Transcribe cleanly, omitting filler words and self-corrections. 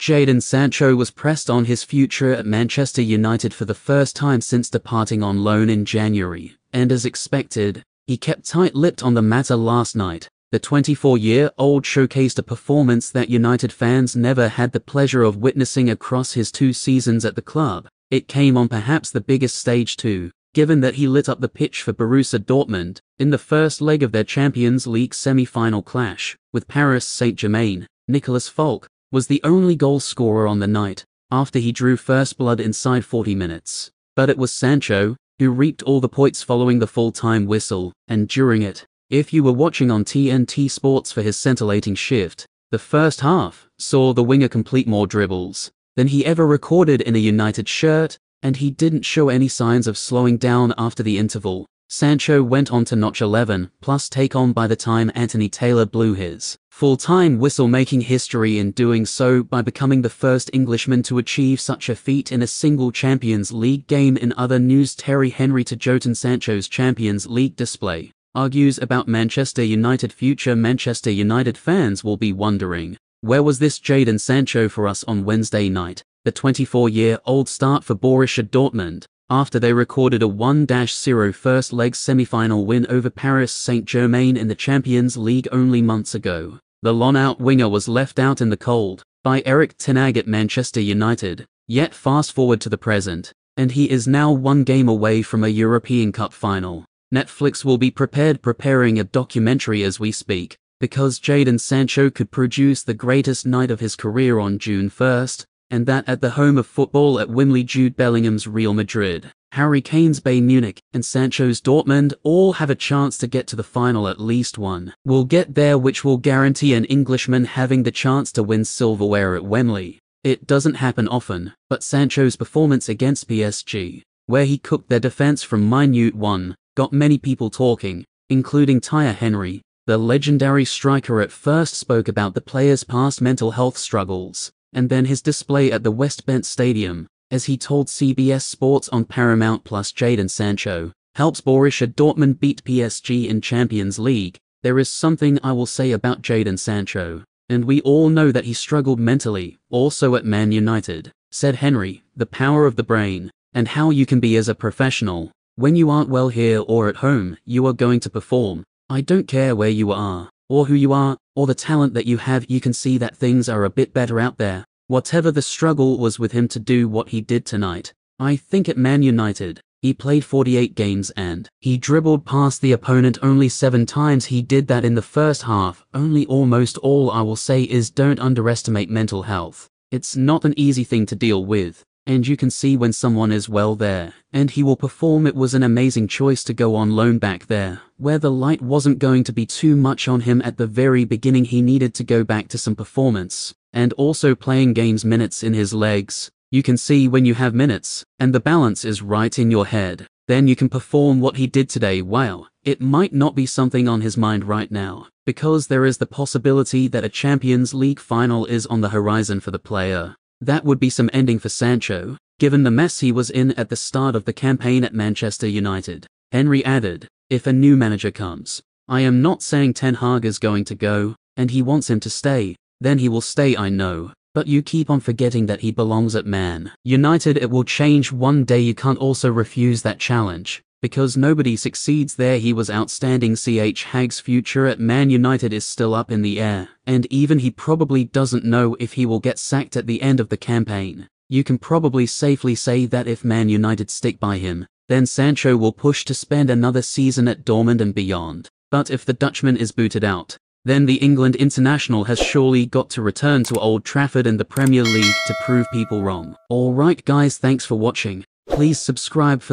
Jadon Sancho was pressed on his future at Manchester United for the first time since departing on loan in January, and as expected, he kept tight-lipped on the matter last night. The 24-year-old showcased a performance that United fans never had the pleasure of witnessing across his 2 seasons at the club. It came on perhaps the biggest stage too, given that he lit up the pitch for Borussia Dortmund in the first leg of their Champions League semi-final clash with Paris Saint-Germain. Nicolas Falk was the only goal scorer on the night, after he drew first blood inside 40 minutes. But it was Sancho who reaped all the points following the full-time whistle, and during it. If you were watching on TNT Sports for his scintillating shift, the first half saw the winger complete more dribbles than he ever recorded in a United shirt, and he didn't show any signs of slowing down after the interval. Sancho went on to notch 11 plus take on by the time Anthony Taylor blew his full-time whistle, making history in doing so by becoming the first Englishman to achieve such a feat in a single Champions League game. In other news, Thierry Henry to Jadon Sancho's Champions League display argues about Manchester United future. Manchester United fans will be wondering, where was this Jadon Sancho for us on Wednesday night? The 24-year-old start for Borussia Dortmund after they recorded a 1-0 first leg semi-final win over Paris Saint-Germain in the Champions League only months ago. The loan-out winger was left out in the cold by ERIK ten Hag at Manchester United. Yet fast forward to the present, and he is now 1 game away from a European Cup final. Netflix will be preparing a documentary as we speak, because Jadon Sancho could produce the greatest night of his career on June 1st, and that at the home of football at Wembley. Jude Bellingham's Real Madrid, Harry Kane's Bayern Munich, and Sancho's Dortmund all have a chance to get to the final. At least one will get there, which will guarantee an Englishman having the chance to win silverware at Wembley. It doesn't happen often, but Sancho's performance against PSG, where he cooked their defense from minute one, got many people talking, including Thierry Henry. The legendary striker at first spoke about the player's past mental health struggles, and then his display at the West Bend Stadium, as he told CBS Sports on Paramount Plus. Jadon Sancho helps Borussia Dortmund beat PSG in Champions League. There is something I will say about Jadon Sancho, and we all know that he struggled mentally, also at Man United, said Henry. The power of the brain, and how you can be as a professional. When you aren't well here or at home, you are going to perform. I don't care where you are, or who you are, or the talent that you have. You can see that things are a bit better out there. Whatever the struggle was with him to do what he did tonight. I think at Man United, he played 48 games and he dribbled past the opponent only 7 times. He did that in the first half only. Almost all I will say is don't underestimate mental health. It's not an easy thing to deal with, and you can see when someone is well there, and he will perform. It was an amazing choice to go on loan back there, where the light wasn't going to be too much on him at the very beginning. He needed to go back to some performance, and also playing games minutes in his legs. You can see when you have minutes, and the balance is right in your head, then you can perform what he did today. While it might not be something on his mind right now, because there is the possibility that a Champions League final is on the horizon for the player. That would be some ending for Sancho, given the mess he was in at the start of the campaign at Manchester United. Henry added, if a new manager comes, I am not saying Ten Hag is going to go, and he wants him to stay, then he will stay, I know, but you keep on forgetting that he belongs at Man United. It will change one day. You can't also refuse that challenge, because nobody succeeds there. He was outstanding. Hag's future at Man United is still up in the air, and even he probably doesn't know if he will get sacked at the end of the campaign. You can probably safely say that if Man United stick by him, then Sancho will push to spend another season at Dortmund and beyond. But if the Dutchman is booted out, then the England international has surely got to return to Old Trafford and the Premier League to prove people wrong. Alright guys, thanks for watching. Please subscribe for